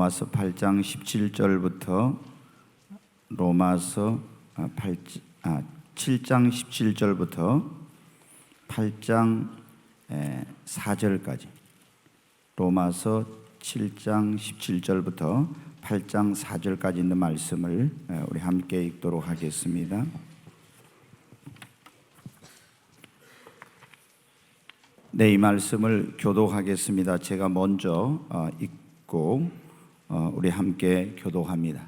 로마서 8장 17절부터 로마서 7장 17절부터 8장 4절까지, 로마서 7장 17절부터 8장 4절까지 있는 말씀을 우리 함께 읽도록 하겠습니다. 네, 이 말씀을 교독하겠습니다. 제가 먼저 읽고 우리 함께 교독합니다.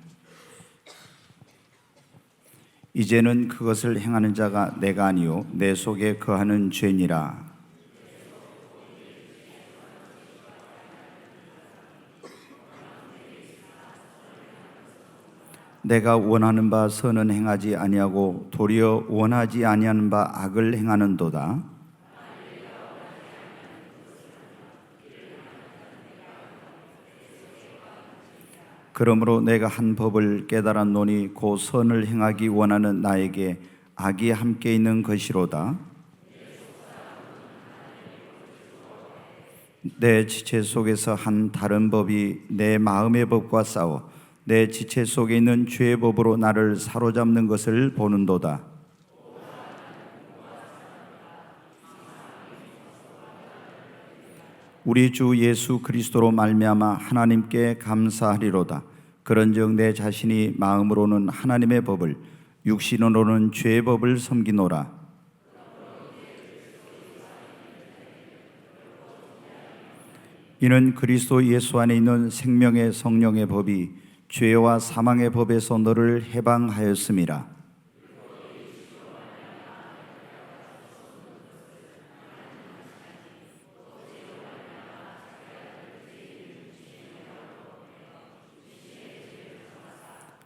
이제는 그것을 행하는 자가 내가 아니요 내 속에 거하는 죄니라. 내가 원하는 바 선은 행하지 아니하고 도리어 원하지 아니하는 바 악을 행하는도다. 그러므로 내가 한 법을 깨달았노니 곧 선을 행하기 원하는 나에게 악이 함께 있는 것이로다. 내 지체 속에서 한 다른 법이 내 마음의 법과 싸워 내 지체 속에 있는 죄의 법으로 나를 사로잡는 것을 보는도다. 우리 주 예수 그리스도로 말미암아 하나님께 감사하리로다. 그런즉 내 자신이 마음으로는 하나님의 법을, 육신으로는 죄의 법을 섬기노라. 이는 그리스도 예수 안에 있는 생명의 성령의 법이 죄와 사망의 법에서 너를 해방하였음이라.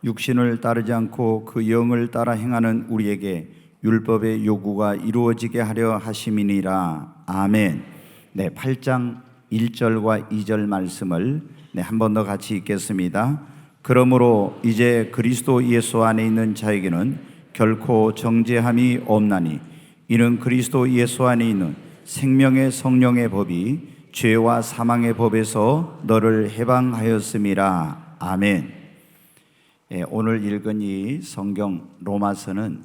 육신을 따르지 않고 그 영을 따라 행하는 우리에게 율법의 요구가 이루어지게 하려 하심이니라. 아멘. 네, 8장 1절과 2절 말씀을 한 번 더 같이 읽겠습니다. 그러므로 이제 그리스도 예수 안에 있는 자에게는 결코 정죄함이 없나니 이는 그리스도 예수 안에 있는 생명의 성령의 법이 죄와 사망의 법에서 너를 해방하였음이라. 아멘. 오늘 읽은 이 성경 로마서는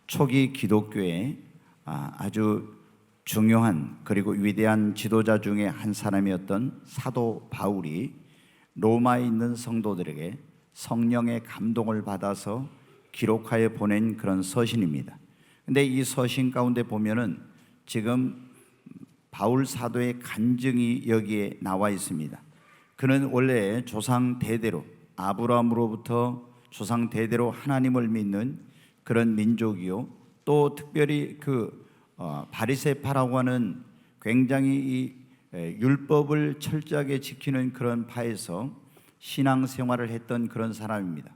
초기 기독교의 아주 중요한 그리고 위대한 지도자 중에 한 사람이었던 사도 바울이 로마에 있는 성도들에게 성령의 감동을 받아서 기록하여 보낸 그런 서신입니다. 근데 이 서신 가운데 보면은 지금 바울 사도의 간증이 여기에 나와 있습니다. 그는 원래 조상 대대로 아브라함으로부터 조상 대대로 하나님을 믿는 그런 민족이요, 또 특별히 바리새파라고 하는 굉장히 이 율법을 철저하게 지키는 그런 파에서 신앙생활을 했던 그런 사람입니다.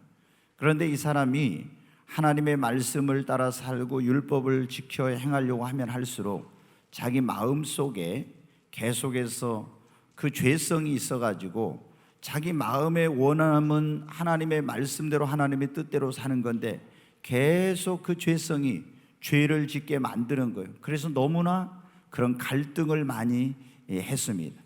그런데 이 사람이 하나님의 말씀을 따라 살고 율법을 지켜 행하려고 하면 할수록 자기 마음속에 계속해서 그 죄성이 있어가지고 자기 마음의 원함은 하나님의 말씀대로 하나님의 뜻대로 사는 건데 계속 그 죄성이 죄를 짓게 만드는 거예요. 그래서 너무나 그런 갈등을 많이 했습니다.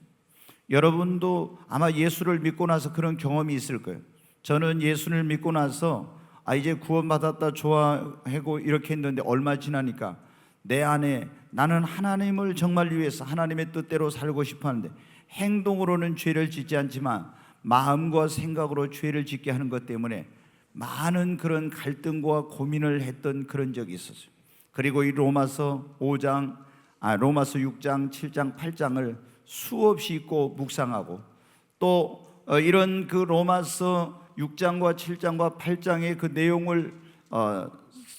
여러분도 아마 예수를 믿고 나서 그런 경험이 있을 거예요. 저는 예수를 믿고 나서 이제 구원받았다 좋아하고 이렇게 했는데 얼마 지나니까 내 안에 나는 하나님을 정말 위해서 하나님의 뜻대로 살고 싶어 하는데 행동으로는 죄를 짓지 않지만 마음과 생각으로 죄를 짓게 하는 것 때문에 많은 그런 갈등과 고민을 했던 그런 적이 있었어요. 그리고 이 로마서 6장, 7장, 8장을 수없이 읽고 묵상하고 또 이런 그 로마서 6장과 7장과 8장의 그 내용을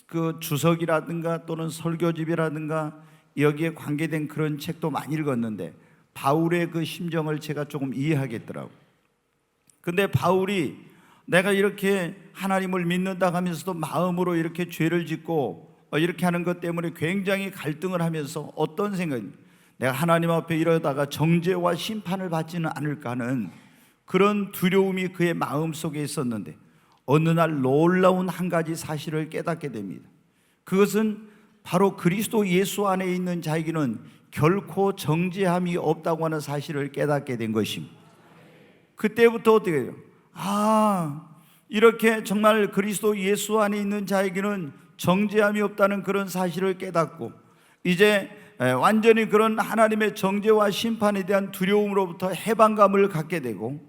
그 주석이라든가 또는 설교집이라든가 여기에 관계된 그런 책도 많이 읽었는데 바울의 그 심정을 제가 조금 이해하겠더라고요. 근데 바울이 내가 이렇게 하나님을 믿는다 하면서도 마음으로 이렇게 죄를 짓고 이렇게 하는 것 때문에 굉장히 갈등을 하면서 어떤 생각입니까? 내가 하나님 앞에 이러다가 정죄와 심판을 받지는 않을까 하는 그런 두려움이 그의 마음속에 있었는데 어느 날 놀라운 한 가지 사실을 깨닫게 됩니다. 그것은 바로 그리스도 예수 안에 있는 자에게는 결코 정죄함이 없다고 하는 사실을 깨닫게 된 것입니다. 그때부터 어떻게 해요? 이렇게 정말 그리스도 예수 안에 있는 자에게는 정죄함이 없다는 그런 사실을 깨닫고 이제 완전히 그런 하나님의 정죄와 심판에 대한 두려움으로부터 해방감을 갖게 되고,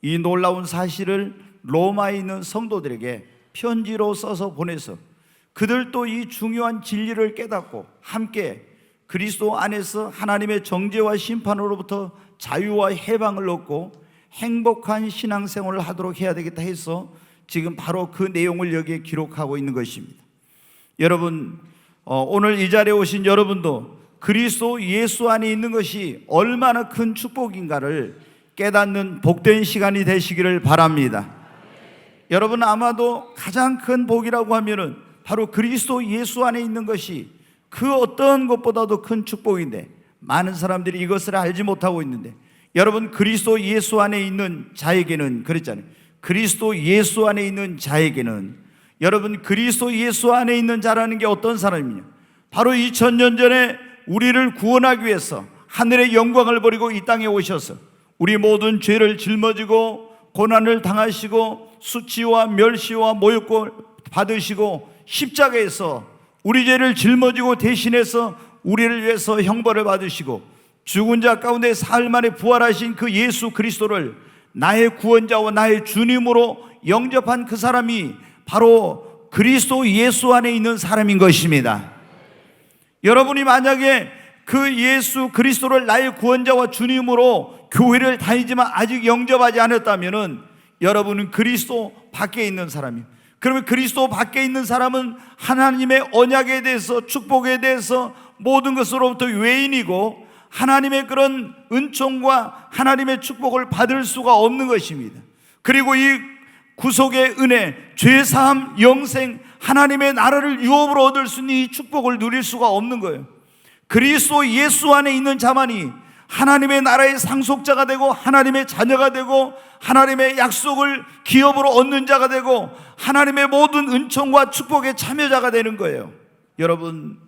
이 놀라운 사실을 로마에 있는 성도들에게 편지로 써서 보내서 그들도 이 중요한 진리를 깨닫고 함께 그리스도 안에서 하나님의 정죄와 심판으로부터 자유와 해방을 얻고 행복한 신앙생활을 하도록 해야 되겠다 해서 지금 바로 그 내용을 여기에 기록하고 있는 것입니다. 여러분, 오늘 이 자리에 오신 여러분도 그리스도 예수 안에 있는 것이 얼마나 큰 축복인가를 깨닫는 복된 시간이 되시기를 바랍니다. 여러분, 아마도 가장 큰 복이라고 하면은 바로 그리스도 예수 안에 있는 것이 그 어떤 것보다도 큰 축복인데, 많은 사람들이 이것을 알지 못하고 있는데, 여러분, 그리스도 예수 안에 있는 자에게는 그랬잖아요. 그리스도 예수 안에 있는 자에게는, 여러분, 그리스도 예수 안에 있는 자라는 게 어떤 사람이냐? 바로 2000년 전에 우리를 구원하기 위해서 하늘의 영광을 버리고 이 땅에 오셔서 우리 모든 죄를 짊어지고 고난을 당하시고 수치와 멸시와 모욕을 받으시고 십자가에서 우리 죄를 짊어지고 대신해서 우리를 위해서 형벌을 받으시고 죽은 자 가운데 사흘 만에 부활하신 그 예수 그리스도를 나의 구원자와 나의 주님으로 영접한 그 사람이 바로 그리스도 예수 안에 있는 사람인 것입니다. 여러분이 만약에 그 예수 그리스도를 나의 구원자와 주님으로 교회를 다니지만 아직 영접하지 않았다면 여러분은 그리스도 밖에 있는 사람이에요. 그러면 그리스도 밖에 있는 사람은 하나님의 언약에 대해서, 축복에 대해서 모든 것으로부터 외인이고 하나님의 그런 은총과 하나님의 축복을 받을 수가 없는 것입니다. 그리고 이 구속의 은혜, 죄사함, 영생, 하나님의 나라를 유업으로 얻을 수 있는 이 축복을 누릴 수가 없는 거예요. 그리스도 예수 안에 있는 자만이 하나님의 나라의 상속자가 되고 하나님의 자녀가 되고 하나님의 약속을 기업으로 얻는 자가 되고 하나님의 모든 은총과 축복의 참여자가 되는 거예요. 여러분,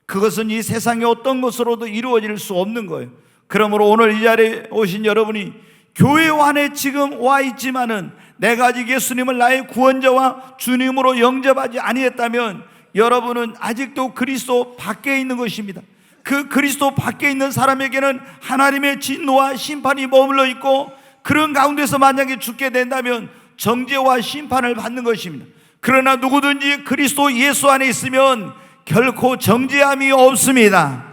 그것은 이 세상의 어떤 것으로도 이루어질 수 없는 거예요. 그러므로 오늘 이 자리에 오신 여러분이 교회 안에 지금 와 있지만은 내가 아직 예수님을 나의 구원자와 주님으로 영접하지 아니했다면 여러분은 아직도 그리스도 밖에 있는 것입니다. 그 그리스도 밖에 있는 사람에게는 하나님의 진노와 심판이 머물러 있고, 그런 가운데서 만약에 죽게 된다면 정죄와 심판을 받는 것입니다. 그러나 누구든지 그리스도 예수 안에 있으면 결코 정죄함이 없습니다.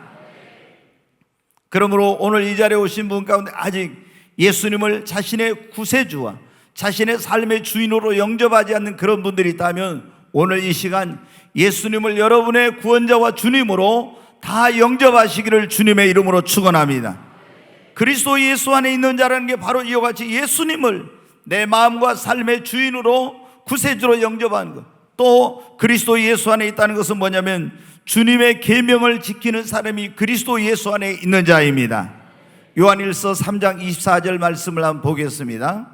그러므로 오늘 이 자리에 오신 분 가운데 아직 예수님을 자신의 구세주와 자신의 삶의 주인으로 영접하지 않는 그런 분들이 있다면 오늘 이 시간 예수님을 여러분의 구원자와 주님으로 다 영접하시기를 주님의 이름으로 축원합니다. 그리스도 예수 안에 있는 자라는 게 바로 이와 같이 예수님을 내 마음과 삶의 주인으로 구세주로 영접하는 것. 또 그리스도 예수 안에 있다는 것은 뭐냐면 주님의 계명을 지키는 사람이 그리스도 예수 안에 있는 자입니다. 요한일서 3장 24절 말씀을 한번 보겠습니다.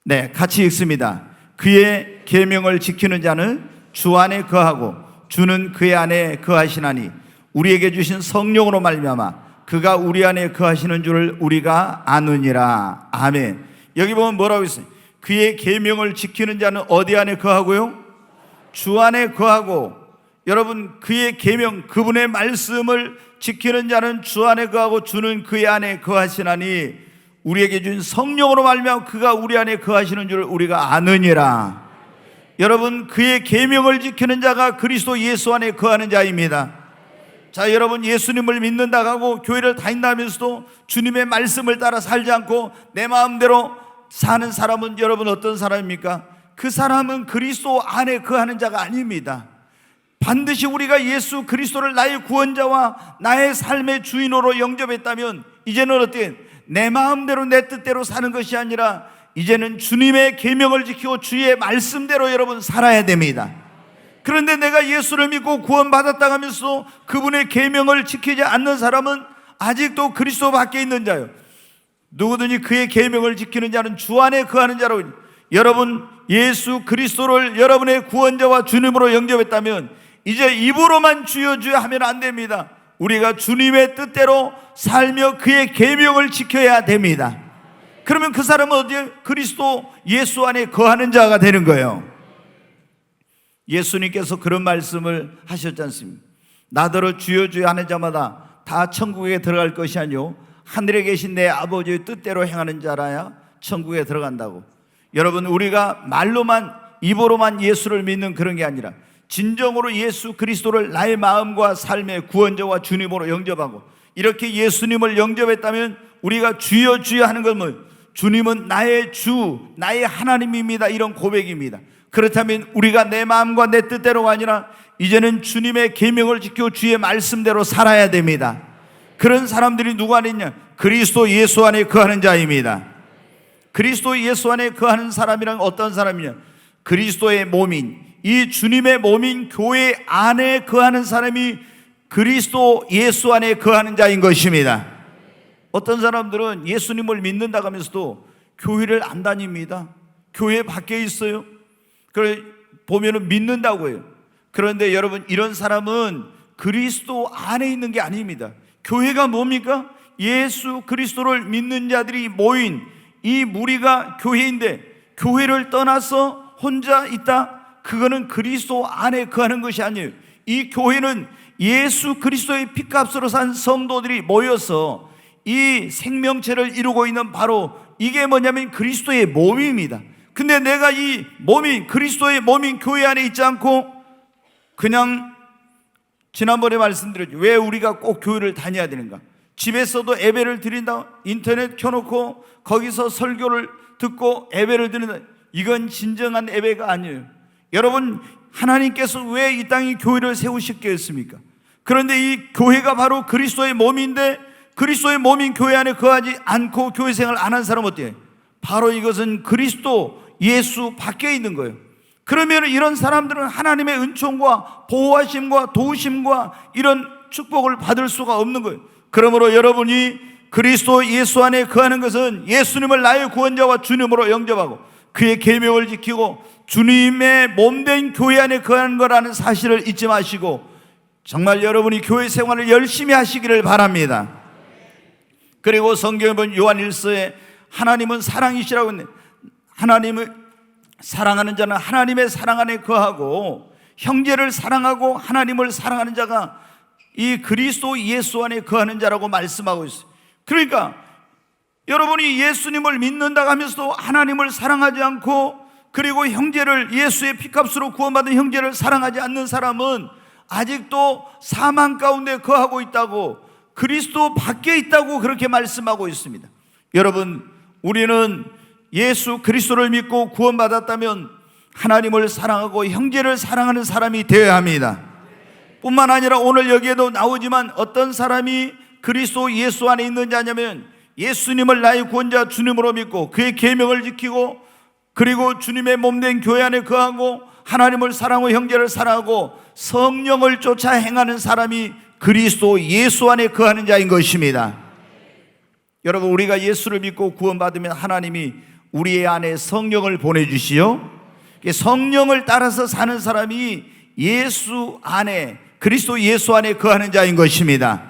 네, 같이 읽습니다. 그의 계명을 지키는 자는 주 안에 거하고 주는 그의 안에 거하시나니 우리에게 주신 성령으로 말미암아 그가 우리 안에 거하시는 줄을 우리가 아느니라. 아멘. 여기 보면 뭐라고 있어요? 그의 계명을 지키는 자는 어디 안에 거하고요? 주 안에 거하고. 여러분, 그의 계명, 그분의 말씀을 지키는 자는 주 안에 거하고 주는 그의 안에 거하시나니 우리에게 준 성령으로 말미암아 그가 우리 안에 거하시는 줄을 우리가 아느니라. 여러분, 그의 계명을 지키는 자가 그리스도 예수 안에 거하는 자입니다. 자, 여러분, 예수님을 믿는다고 하고 교회를 다닌다면서도 주님의 말씀을 따라 살지 않고 내 마음대로 사는 사람은 여러분 어떤 사람입니까? 그 사람은 그리스도 안에 거하는 자가 아닙니다. 반드시 우리가 예수 그리스도를 나의 구원자와 나의 삶의 주인으로 영접했다면 이제는 어떻게 내 마음대로 내 뜻대로 사는 것이 아니라 이제는 주님의 계명을 지키고 주의 말씀대로 여러분 살아야 됩니다. 그런데 내가 예수를 믿고 구원받았다 하면서 그분의 계명을 지키지 않는 사람은 아직도 그리스도 밖에 있는 자요. 누구든지 그의 계명을 지키는 자는 주 안에 거하는 자라고. 여러분, 예수 그리스도를 여러분의 구원자와 주님으로 영접했다면 이제 입으로만 주여 주여 하면 안 됩니다. 우리가 주님의 뜻대로 살며 그의 계명을 지켜야 됩니다. 그러면 그 사람은 어디에? 그리스도 예수 안에 거하는 자가 되는 거예요. 예수님께서 그런 말씀을 하셨지 않습니까? 나더러 주여 주여 하는 자마다 다 천국에 들어갈 것이 아니요 하늘에 계신 내 아버지의 뜻대로 행하는 자라야 천국에 들어간다고. 여러분, 우리가 말로만 입으로만 예수를 믿는 그런 게 아니라 진정으로 예수 그리스도를 나의 마음과 삶의 구원자와 주님으로 영접하고, 이렇게 예수님을 영접했다면 우리가 주여 주여 하는 건 뭐예요? 주님은 나의 주, 나의 하나님입니다, 이런 고백입니다. 그렇다면 우리가 내 마음과 내 뜻대로가 아니라 이제는 주님의 계명을 지키고 주의 말씀대로 살아야 됩니다. 그런 사람들이 누구 안에 있냐? 그리스도 예수 안에 거하는 자입니다. 그리스도 예수 안에 거하는 사람이란 어떤 사람이냐? 그리스도의 몸인, 이 주님의 몸인 교회 안에 거하는 사람이 그리스도 예수 안에 거하는 자인 것입니다. 어떤 사람들은 예수님을 믿는다고 하면서도 교회를 안 다닙니다. 교회 밖에 있어요. 그래 보면은 믿는다고 해요. 그런데 여러분, 이런 사람은 그리스도 안에 있는 게 아닙니다. 교회가 뭡니까? 예수 그리스도를 믿는 자들이 모인 이 무리가 교회인데, 교회를 떠나서 혼자 있다? 그거는 그리스도 안에 거하는 것이 아니에요. 이 교회는 예수 그리스도의 피값으로 산 성도들이 모여서 이 생명체를 이루고 있는, 바로 이게 뭐냐면 그리스도의 몸입니다. 근데 내가 이 몸이 그리스도의 몸인 교회 안에 있지 않고 그냥, 지난번에 말씀드렸죠, 왜 우리가 꼭 교회를 다녀야 되는가? 집에서도 예배를 드린다, 인터넷 켜놓고 거기서 설교를 듣고 예배를 드린다, 이건 진정한 예배가 아니에요. 여러분, 하나님께서 왜 이 땅에 교회를 세우셨게 했습니까? 그런데 이 교회가 바로 그리스도의 몸인데, 그리스도의 몸인 교회 안에 거하지 않고 교회 생활 안 한 사람은 어때요? 바로 이것은 그리스도 예수 밖에 있는 거예요. 그러면 이런 사람들은 하나님의 은총과 보호하심과 도우심과 이런 축복을 받을 수가 없는 거예요. 그러므로 여러분이 그리스도 예수 안에 거하는 것은 예수님을 나의 구원자와 주님으로 영접하고 그의 계명을 지키고 주님의 몸된 교회 안에 거하는 거라는 사실을 잊지 마시고, 정말 여러분이 교회 생활을 열심히 하시기를 바랍니다. 그리고 성경에 보면 요한 1서에 하나님은 사랑이시라고 했는데, 하나님을 사랑하는 자는 하나님의 사랑 안에 거하고 형제를 사랑하고 하나님을 사랑하는 자가 이 그리스도 예수 안에 거하는 자라고 말씀하고 있어요. 그러니까 여러분이 예수님을 믿는다고 하면서도 하나님을 사랑하지 않고, 그리고 형제를, 예수의 피값으로 구원받은 형제를 사랑하지 않는 사람은 아직도 사망 가운데 거하고 있다고, 그리스도 밖에 있다고 그렇게 말씀하고 있습니다. 여러분, 우리는 예수 그리스도를 믿고 구원받았다면 하나님을 사랑하고 형제를 사랑하는 사람이 되어야 합니다. 뿐만 아니라 오늘 여기에도 나오지만 어떤 사람이 그리스도 예수 안에 있는 자냐면, 예수님을 나의 구원자 주님으로 믿고 그의 계명을 지키고, 그리고 주님의 몸된 교회 안에 거하고 하나님을 사랑하고 형제를 사랑하고 성령을 쫓아 행하는 사람이 그리스도 예수 안에 거하는 자인 것입니다. 여러분, 우리가 예수를 믿고 구원받으면 하나님이 우리 안에 성령을 보내주시오. 성령을 따라서 사는 사람이 예수 안에, 그리스도 예수 안에 거하는 자인 것입니다.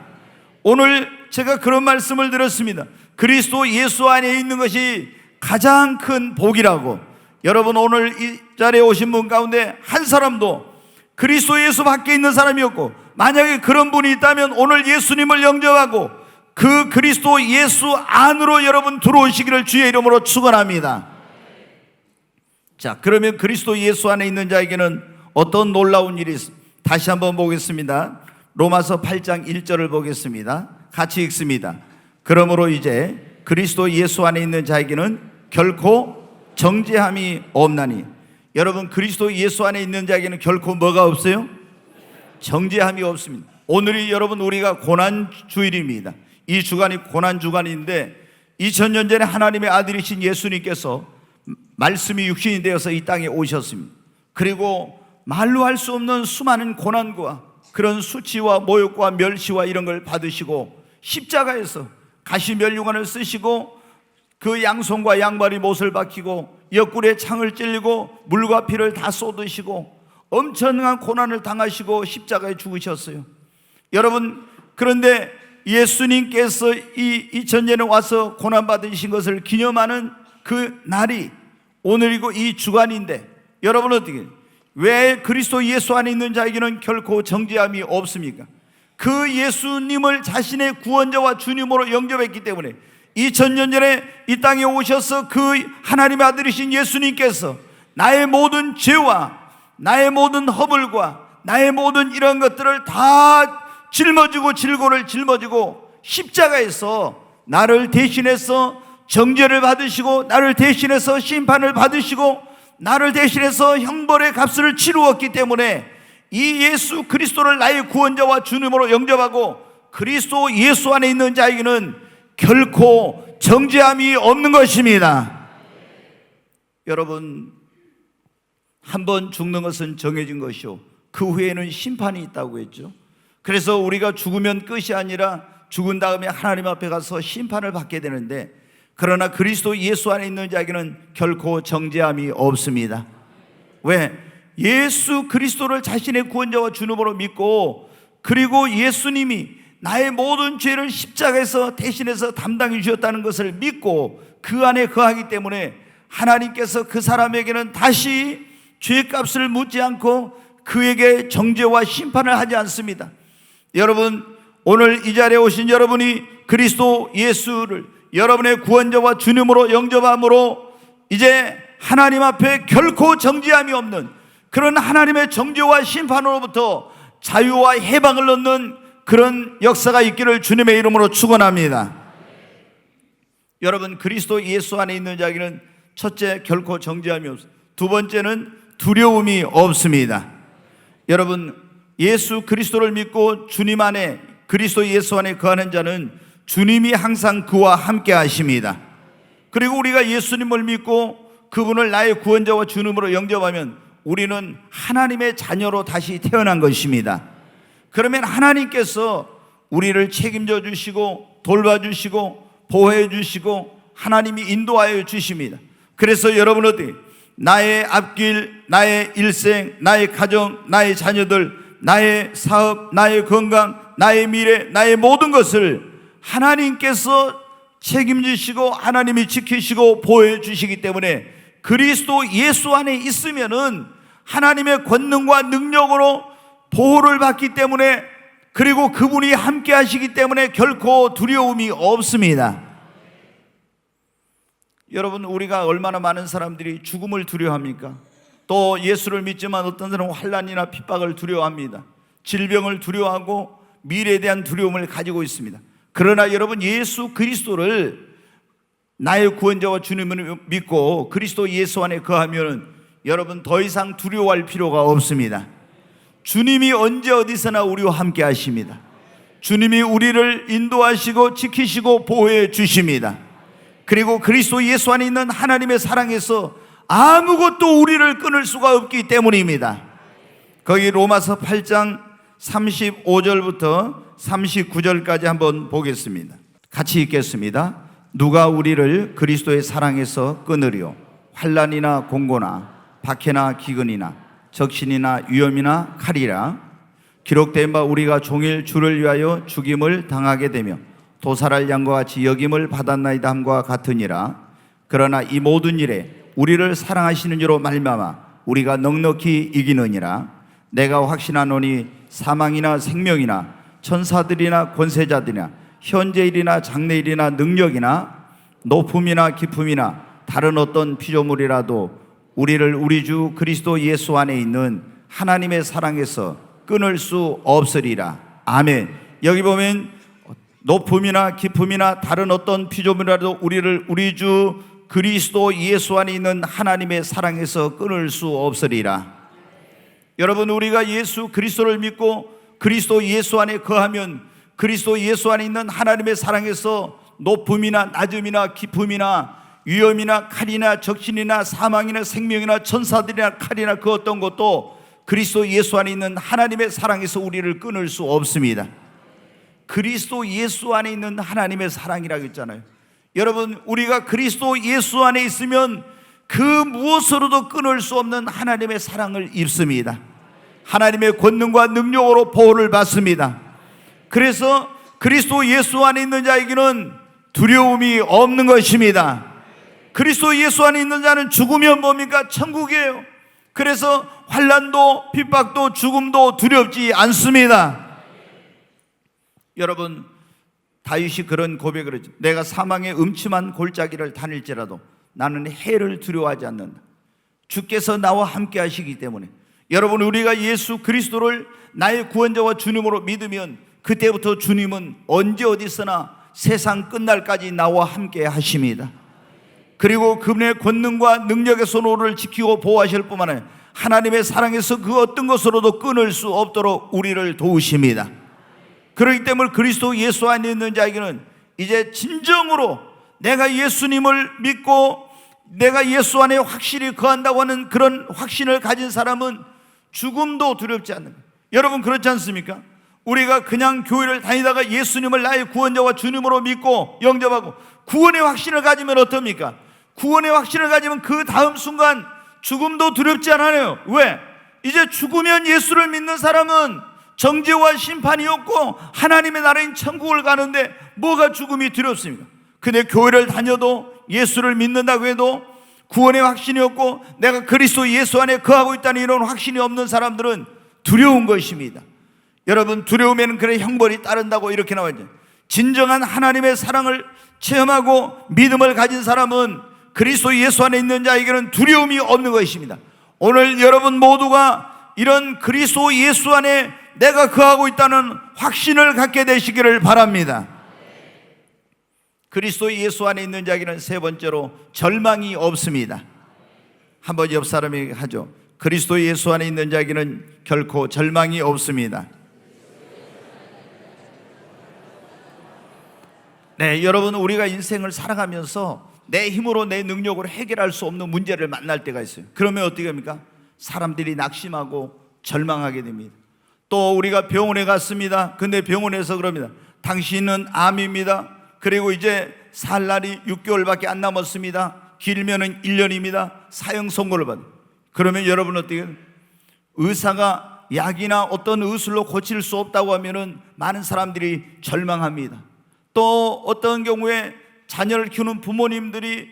오늘 제가 그런 말씀을 들었습니다. 그리스도 예수 안에 있는 것이 가장 큰 복이라고. 여러분, 오늘 이 자리에 오신 분 가운데 한 사람도 그리스도 예수 밖에 있는 사람이 없고, 만약에 그런 분이 있다면 오늘 예수님을 영접하고 그 그리스도 예수 안으로 여러분 들어오시기를 주의 이름으로 축원합니다. 자, 그러면 그리스도 예수 안에 있는 자에게는 어떤 놀라운 일이 있습니다. 다시 한번 보겠습니다. 로마서 8장 1절을 보겠습니다. 같이 읽습니다. 그러므로 이제 그리스도 예수 안에 있는 자에게는 결코 정죄함이 없나니. 여러분, 그리스도 예수 안에 있는 자에게는 결코 뭐가 없어요? 정죄함이 없습니다. 오늘이 여러분 우리가 고난주일입니다. 이 주간이 고난주간인데 2000년 전에 하나님의 아들이신 예수님께서 말씀이 육신이 되어서 이 땅에 오셨습니다. 그리고 말로 할 수 없는 수많은 고난과 그런 수치와 모욕과 멸시와 이런 걸 받으시고 십자가에서 가시면류관을 쓰시고 그 양손과 양발이 못을 박히고 옆구리에 창을 찔리고 물과 피를 다 쏟으시고 엄청난 고난을 당하시고 십자가에 죽으셨어요. 여러분, 그런데 예수님께서 이 2000년에 와서 고난받으신 것을 기념하는 그 날이 오늘이고 이 주간인데, 여러분 어떻게, 왜 그리스도 예수 안에 있는 자에게는 결코 정죄함이 없습니까? 그 예수님을 자신의 구원자와 주님으로 영접했기 때문에 2000년 전에 이 땅에 오셔서 그 하나님의 아들이신 예수님께서 나의 모든 죄와 나의 모든 허물과 나의 모든 이런 것들을 다 짊어지고 질고를 짊어지고 십자가에서 나를 대신해서 정죄를 받으시고 나를 대신해서 심판을 받으시고 나를 대신해서 형벌의 값을 치루었기 때문에 이 예수 그리스도를 나의 구원자와 주님으로 영접하고 그리스도 예수 안에 있는 자에게는 결코 정죄함이 없는 것입니다. 여러분, 한번 죽는 것은 정해진 것이요 그 후에는 심판이 있다고 했죠. 그래서 우리가 죽으면 끝이 아니라 죽은 다음에 하나님 앞에 가서 심판을 받게 되는데, 그러나 그리스도 예수 안에 있는 자에게는 결코 정죄함이 없습니다. 왜? 예수 그리스도를 자신의 구원자와 주님으로 믿고, 그리고 예수님이 나의 모든 죄를 십자가에서 대신해서 담당해 주셨다는 것을 믿고 그 안에 거하기 때문에 하나님께서 그 사람에게는 다시 죄값을 묻지 않고 그에게 정죄와 심판을 하지 않습니다. 여러분, 오늘 이 자리에 오신 여러분이 그리스도 예수를 여러분의 구원자와 주님으로 영접함으로 이제 하나님 앞에 결코 정죄함이 없는 그런 하나님의 정죄와 심판으로부터 자유와 해방을 얻는 그런 역사가 있기를 주님의 이름으로 축원합니다. 여러분, 그리스도 예수 안에 있는 자에게는 첫째, 결코 정죄함이 없습니다. 두 번째는 두려움이 없습니다. 여러분, 예수 그리스도를 믿고 주님 안에, 그리스도 예수 안에 거하는 자는 주님이 항상 그와 함께 하십니다. 그리고 우리가 예수님을 믿고 그분을 나의 구원자와 주님으로 영접하면 우리는 하나님의 자녀로 다시 태어난 것입니다. 그러면 하나님께서 우리를 책임져 주시고 돌봐주시고 보호해 주시고 하나님이 인도하여 주십니다. 그래서 여러분 어디, 나의 앞길, 나의 일생, 나의 가정, 나의 자녀들, 나의 사업, 나의 건강, 나의 미래, 나의 모든 것을 하나님께서 책임지시고 하나님이 지키시고 보호해 주시기 때문에 그리스도 예수 안에 있으면은 하나님의 권능과 능력으로 보호를 받기 때문에, 그리고 그분이 함께 하시기 때문에 결코 두려움이 없습니다. 여러분, 우리가 얼마나 많은 사람들이 죽음을 두려워합니까? 또 예수를 믿지만 어떤 사람은 환난이나 핍박을 두려워합니다. 질병을 두려워하고 미래에 대한 두려움을 가지고 있습니다. 그러나 여러분, 예수 그리스도를 나의 구원자와 주님을 믿고 그리스도 예수 안에 거하면 여러분 더 이상 두려워할 필요가 없습니다. 주님이 언제 어디서나 우리와 함께 하십니다. 주님이 우리를 인도하시고 지키시고 보호해 주십니다. 그리고 그리스도 예수 안에 있는 하나님의 사랑에서 아무것도 우리를 끊을 수가 없기 때문입니다. 거기 로마서 8장 35절부터 39절까지 한번 보겠습니다. 같이 읽겠습니다. 누가 우리를 그리스도의 사랑에서 끊으리요? 환난이나 공고나 박해나 기근이나 적신이나 위험이나 칼이라. 기록된 바 우리가 종일 주를 위하여 죽임을 당하게 되며 도살할 양과 같이 여김을 받았나이다 함과 같으니라. 그러나 이 모든 일에 우리를 사랑하시는 이로 말미암아 우리가 넉넉히 이기느니라. 내가 확신하노니 사망이나 생명이나 천사들이나 권세자들이나 현재일이나 장래일이나 능력이나 높음이나 깊음이나 다른 어떤 피조물이라도 우리를 우리 주 그리스도 예수 안에 있는 하나님의 사랑에서 끊을 수 없으리라. 아멘. 여기 보면 높음이나 깊음이나 다른 어떤 피조물이라도 우리를 우리 주 그리스도 예수 안에 있는 하나님의 사랑에서 끊을 수 없으리라. 여러분, 우리가 예수 그리스도를 믿고 그리스도 예수 안에 거하면 그리스도 예수 안에 있는 하나님의 사랑에서 높음이나 낮음이나 깊음이나 위험이나 칼이나 적신이나 사망이나 생명이나 천사들이나 칼이나 그 어떤 것도 그리스도 예수 안에 있는 하나님의 사랑에서 우리를 끊을 수 없습니다. 그리스도 예수 안에 있는 하나님의 사랑이라고 했잖아요. 여러분, 우리가 그리스도 예수 안에 있으면 그 무엇으로도 끊을 수 없는 하나님의 사랑을 입습니다. 하나님의 권능과 능력으로 보호를 받습니다. 그래서 그리스도 예수 안에 있는 자에게는 두려움이 없는 것입니다. 그리스도 예수 안에 있는 자는 죽으면 뭡니까? 천국이에요. 그래서 환난도 핍박도 죽음도 두렵지 않습니다. 여러분, 다윗이 그런 고백을 했죠. 내가 사망의 음침한 골짜기를 다닐지라도 나는 해를 두려워하지 않는다. 주께서 나와 함께 하시기 때문에. 여러분, 우리가 예수 그리스도를 나의 구원자와 주님으로 믿으면 그때부터 주님은 언제 어디서나 세상 끝날까지 나와 함께 하십니다. 그리고 그분의 권능과 능력의 손으로를 지키고 보호하실 뿐만 아니라 하나님의 사랑에서 그 어떤 것으로도 끊을 수 없도록 우리를 도우십니다. 그렇기 때문에 그리스도 예수 안에 있는 자에게는 이제 진정으로 내가 예수님을 믿고 내가 예수 안에 확실히 거한다고 하는 그런 확신을 가진 사람은 죽음도 두렵지 않는 거예요. 여러분, 그렇지 않습니까? 우리가 그냥 교회를 다니다가 예수님을 나의 구원자와 주님으로 믿고 영접하고 구원의 확신을 가지면 어떻습니까? 구원의 확신을 가지면 그 다음 순간 죽음도 두렵지 않아요. 왜? 이제 죽으면 예수를 믿는 사람은 정죄와 심판이 없고 하나님의 나라인 천국을 가는데 뭐가 죽음이 두렵습니까? 근데 교회를 다녀도 예수를 믿는다고 해도 구원의 확신이 없고 내가 그리스도 예수 안에 거하고 있다는 이런 확신이 없는 사람들은 두려운 것입니다. 여러분, 두려움에는 그래 형벌이 따른다고 이렇게 나와있죠. 진정한 하나님의 사랑을 체험하고 믿음을 가진 사람은 그리스도 예수 안에 있는 자에게는 두려움이 없는 것입니다. 오늘 여러분 모두가 이런 그리스도 예수 안에 내가 거하고 있다는 확신을 갖게 되시기를 바랍니다. 그리스도 예수 안에 있는 자에게는 세 번째로 절망이 없습니다. 한번 옆 사람에게 하죠. 그리스도 예수 안에 있는 자에게는 결코 절망이 없습니다. 네, 여러분, 우리가 인생을 살아가면서 내 힘으로 내 능력으로 해결할 수 없는 문제를 만날 때가 있어요. 그러면 어떻게 합니까? 사람들이 낙심하고 절망하게 됩니다. 또 우리가 병원에 갔습니다. 근데 병원에서 그럽니다. 당신은 암입니다. 그리고 이제 살 날이 6개월밖에 안 남았습니다. 길면은 1년입니다. 사형 선고를 받아요. 그러면 여러분 어떻게 해요? 의사가 약이나 어떤 의술로 고칠 수 없다고 하면은 많은 사람들이 절망합니다. 또 어떤 경우에 자녀를 키우는 부모님들이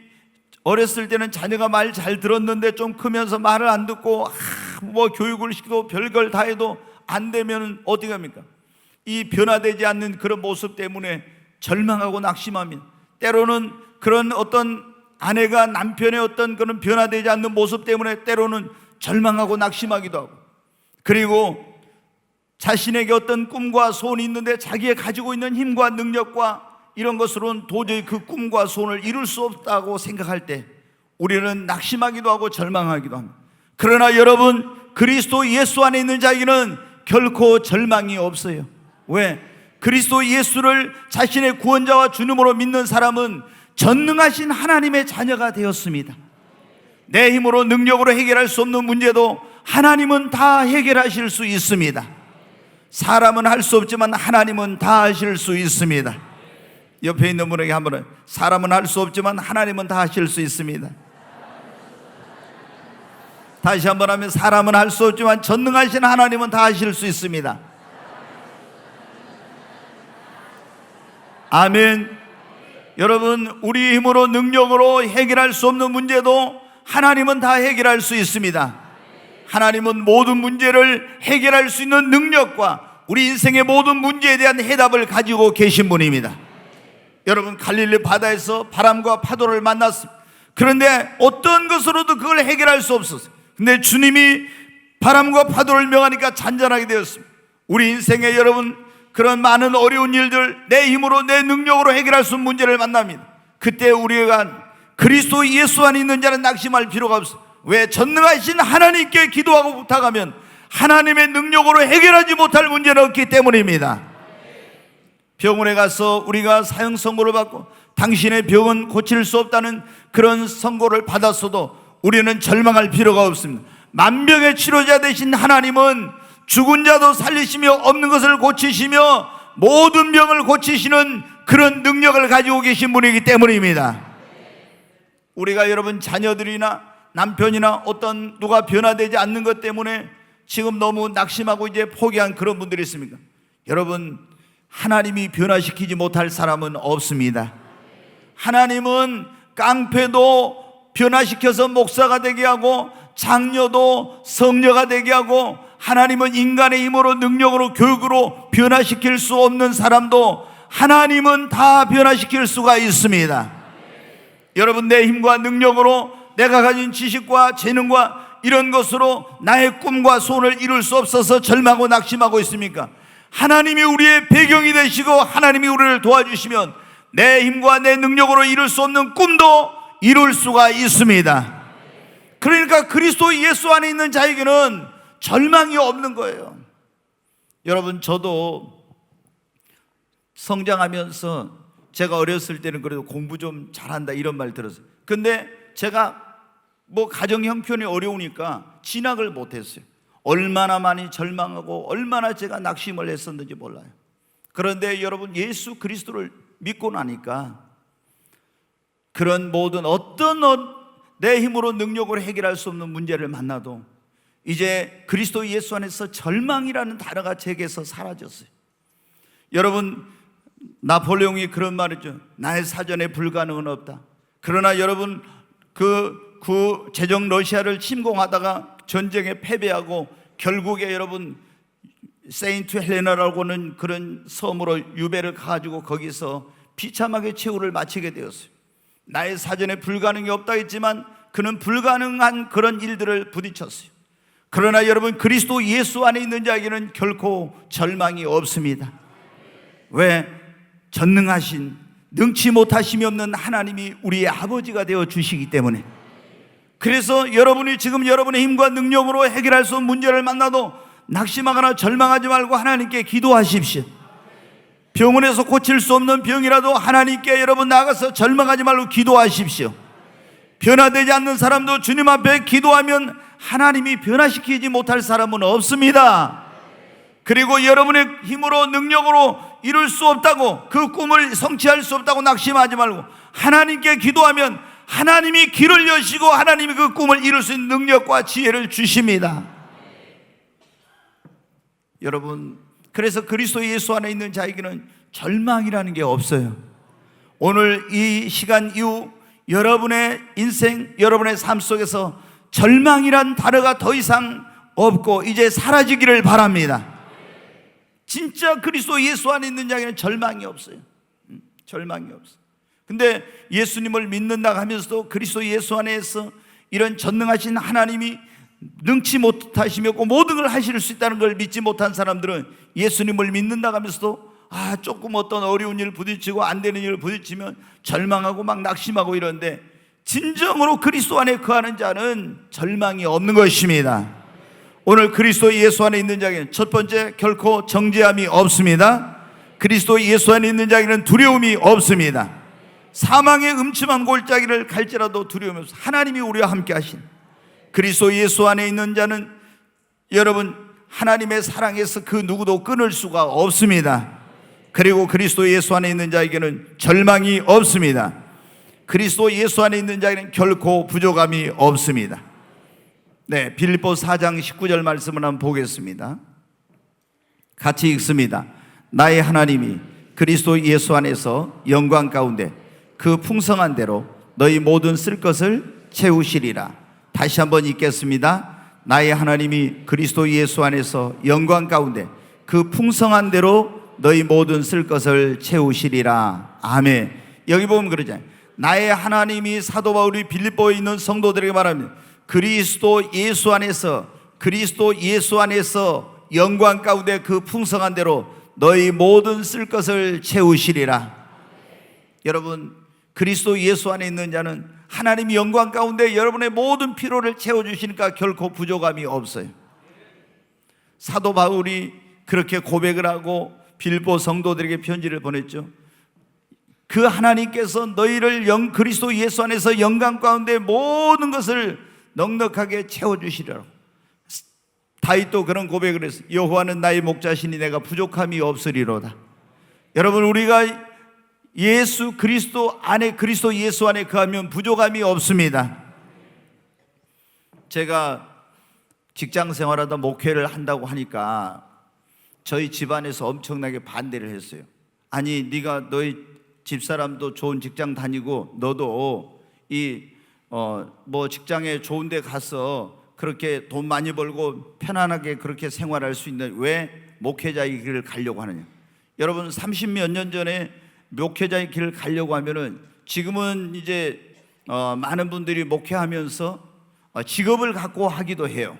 어렸을 때는 자녀가 말 잘 들었는데 좀 크면서 말을 안 듣고 뭐 교육을 시키고 별걸 다 해도 안 되면 어떻게 합니까? 이 변화되지 않는 그런 모습 때문에 절망하고 낙심합니다. 때로는 그런 어떤 아내가 남편의 어떤 그런 변화되지 않는 모습 때문에 때로는 절망하고 낙심하기도 하고, 그리고 자신에게 어떤 꿈과 소원이 있는데 자기가 가지고 있는 힘과 능력과 이런 것으로는 도저히 그 꿈과 소원을 이룰 수 없다고 생각할 때 우리는 낙심하기도 하고 절망하기도 합니다. 그러나 여러분, 그리스도 예수 안에 있는 자에게는 결코 절망이 없어요. 왜? 그리스도 예수를 자신의 구원자와 주님으로 믿는 사람은 전능하신 하나님의 자녀가 되었습니다. 내 힘으로 능력으로 해결할 수 없는 문제도 하나님은 다 해결하실 수 있습니다. 사람은 할 수 없지만 하나님은 다 하실 수 있습니다. 옆에 있는 분에게 한번, 사람은 할 수 없지만 하나님은 다 하실 수 있습니다. 다시 한번 하면, 사람은 할 수 없지만 전능하신 하나님은 다 하실 수 있습니다. 아멘. 여러분, 우리 힘으로 능력으로 해결할 수 없는 문제도 하나님은 다 해결할 수 있습니다. 하나님은 모든 문제를 해결할 수 있는 능력과 우리 인생의 모든 문제에 대한 해답을 가지고 계신 분입니다. 여러분, 갈릴리 바다에서 바람과 파도를 만났습니다. 그런데 어떤 것으로도 그걸 해결할 수 없었어요. 근데 주님이 바람과 파도를 명하니까 잔잔하게 되었습니다. 우리 인생에 여러분, 그런 많은 어려운 일들, 내 힘으로 내 능력으로 해결할 수 없는 문제를 만납니다. 그때 우리가 그리스도 예수 안에 있는 자는 낙심할 필요가 없어요. 왜? 전능하신 하나님께 기도하고 부탁하면 하나님의 능력으로 해결하지 못할 문제는 없기 때문입니다. 병원에 가서 우리가 사형 선고를 받고 당신의 병은 고칠 수 없다는 그런 선고를 받았어도 우리는 절망할 필요가 없습니다. 만병의 치료자 되신 하나님은 죽은 자도 살리시며 없는 것을 고치시며 모든 병을 고치시는 그런 능력을 가지고 계신 분이기 때문입니다. 우리가 여러분, 자녀들이나 남편이나 어떤 누가 변화되지 않는 것 때문에 지금 너무 낙심하고 이제 포기한 그런 분들이 있습니까? 여러분, 하나님이 변화시키지 못할 사람은 없습니다. 하나님은 깡패도 변화시켜서 목사가 되게 하고 장녀도 성녀가 되게 하고, 하나님은 인간의 힘으로 능력으로 교육으로 변화시킬 수 없는 사람도 하나님은 다 변화시킬 수가 있습니다. 여러분, 내 힘과 능력으로 내가 가진 지식과 재능과 이런 것으로 나의 꿈과 소원을 이룰 수 없어서 절망하고 낙심하고 있습니까? 하나님이 우리의 배경이 되시고 하나님이 우리를 도와주시면 내 힘과 내 능력으로 이룰 수 없는 꿈도 이룰 수가 있습니다. 그러니까 그리스도 예수 안에 있는 자에게는 절망이 없는 거예요. 여러분, 저도 성장하면서 제가 어렸을 때는 그래도 공부 좀 잘한다 이런 말 들었어요. 근데 제가 가정 형편이 어려우니까 진학을 못했어요. 얼마나 많이 절망하고 얼마나 제가 낙심을 했었는지 몰라요. 그런데 여러분, 예수 그리스도를 믿고 나니까 그런 모든 어떤 내 힘으로 능력으로 해결할 수 없는 문제를 만나도 이제 그리스도 예수 안에서 절망이라는 단어가 제게서 사라졌어요. 여러분, 나폴레옹이 그런 말이죠. 나의 사전에 불가능은 없다. 그러나 여러분, 그 제정 러시아를 침공하다가 전쟁에 패배하고 결국에 여러분 세인트 헬레나라고 하는 그런 섬으로 유배를 가가지고 거기서 비참하게 최후를 마치게 되었어요. 나의 사전에 불가능이 없다 했지만 그는 불가능한 그런 일들을 부딪혔어요. 그러나 여러분, 그리스도 예수 안에 있는 자에게는 결코 절망이 없습니다. 왜? 전능하신 능치 못하심이 없는 하나님이 우리의 아버지가 되어 주시기 때문에. 그래서 여러분이 지금 여러분의 힘과 능력으로 해결할 수 없는 문제를 만나도 낙심하거나 절망하지 말고 하나님께 기도하십시오. 병원에서 고칠 수 없는 병이라도 하나님께 여러분 나가서 절망하지 말고 기도하십시오. 변화되지 않는 사람도 주님 앞에 기도하면 하나님이 변화시키지 못할 사람은 없습니다. 그리고 여러분의 힘으로 능력으로 이룰 수 없다고, 그 꿈을 성취할 수 없다고 낙심하지 말고 하나님께 기도하면 하나님이 길을 여시고 하나님이 그 꿈을 이룰 수 있는 능력과 지혜를 주십니다. 여러분, 그래서 그리스도 예수 안에 있는 자에게는 절망이라는 게 없어요. 오늘 이 시간 이후 여러분의 인생, 여러분의 삶 속에서 절망이란 단어가 더 이상 없고 이제 사라지기를 바랍니다. 진짜 그리스도 예수 안에 있는 자에게는 절망이 없어요. 절망이 없어요. 근데 예수님을 믿는다 하면서도 그리스도 예수 안에서 이런 전능하신 하나님이 능치 못하심이 없고 모든 걸 하실 수 있다는 걸 믿지 못한 사람들은 예수님을 믿는다 하면서도 조금 어떤 어려운 일을 부딪히고 안 되는 일을 부딪히면 절망하고 막 낙심하고 이러는데, 진정으로 그리스도 안에 거하는 자는 절망이 없는 것입니다. 오늘 그리스도 예수 안에 있는 자에게는 첫 번째, 결코 정죄함이 없습니다. 그리스도 예수 안에 있는 자에게는 두려움이 없습니다. 사망의 음침한 골짜기를 갈지라도 두려움이 없어. 하나님이 우리와 함께 하신 그리스도 예수 안에 있는 자는 여러분 하나님의 사랑에서 그 누구도 끊을 수가 없습니다. 그리고 그리스도 예수 안에 있는 자에게는 절망이 없습니다. 그리스도 예수 안에 있는 자에게는 결코 부족함이 없습니다. 네, 빌립보 4장 19절 말씀을 한번 보겠습니다. 같이 읽습니다. 나의 하나님이 그리스도 예수 안에서 영광 가운데 그 풍성한 대로 너희 모든 쓸 것을 채우시리라. 다시 한번 읽겠습니다. 나의 하나님이 그리스도 예수 안에서 영광 가운데 그 풍성한 대로 너희 모든 쓸 것을 채우시리라. 아멘. 여기 보면 그러잖아요. 나의 하나님이 사도 바울이 빌립보에 있는 성도들에게 말합니다. 그리스도 예수 안에서 영광 가운데 그 풍성한 대로 너희 모든 쓸 것을 채우시리라. 여러분, 그리스도 예수 안에 있는 자는 하나님이 영광 가운데 여러분의 모든 필요를 채워주시니까 결코 부족함이 없어요. 사도 바울이 그렇게 고백을 하고 빌립보 성도들에게 편지를 보냈죠. 그 하나님께서 너희를 그리스도 예수 안에서 영광 가운데 모든 것을 넉넉하게 채워주시리라고. 다윗도 그런 고백을 했어요. 여호와는 나의 목자시니 내가 부족함이 없으리로다. 여러분, 우리가 그리스도 예수 안에 거하면 부족함이 없습니다. 제가 직장 생활하다 목회를 한다고 하니까 저희 집안에서 엄청나게 반대를 했어요. 아니, 네가 너희 집사람도 좋은 직장 다니고 너도 뭐 직장에 좋은 데 가서 그렇게 돈 많이 벌고 편안하게 그렇게 생활할 수 있는 왜 목회자의 길을 가려고 하느냐. 여러분, 30몇 년 전에 목회자의 길을 가려고 하면은 지금은 이제 많은 분들이 목회하면서 직업을 갖고 하기도 해요.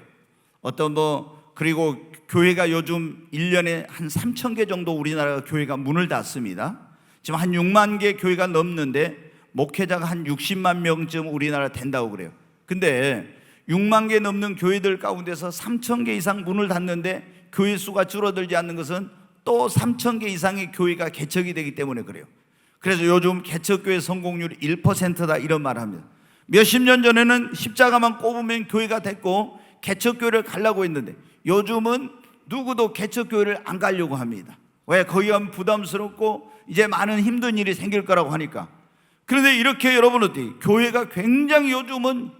그리고 교회가 요즘 1년에 한 3천 개 정도 우리나라 교회가 문을 닫습니다. 지금 한 6만 개 교회가 넘는데 목회자가 한 60만 명쯤 우리나라 된다고 그래요. 근데 6만 개 넘는 교회들 가운데서 3천 개 이상 문을 닫는데 교회 수가 줄어들지 않는 것은 또 3천 개 이상의 교회가 개척이 되기 때문에 그래요. 그래서 요즘 개척교회 성공률이 1%다 이런 말을 합니다. 몇십 년 전에는 십자가만 꼽으면 교회가 됐고 개척교회를 가려고 했는데 요즘은 누구도 개척교회를 안 가려고 합니다. 왜? 거기 가면 부담스럽고 이제 많은 힘든 일이 생길 거라고 하니까. 그런데 이렇게 여러분 어때요? 교회가 굉장히 요즘은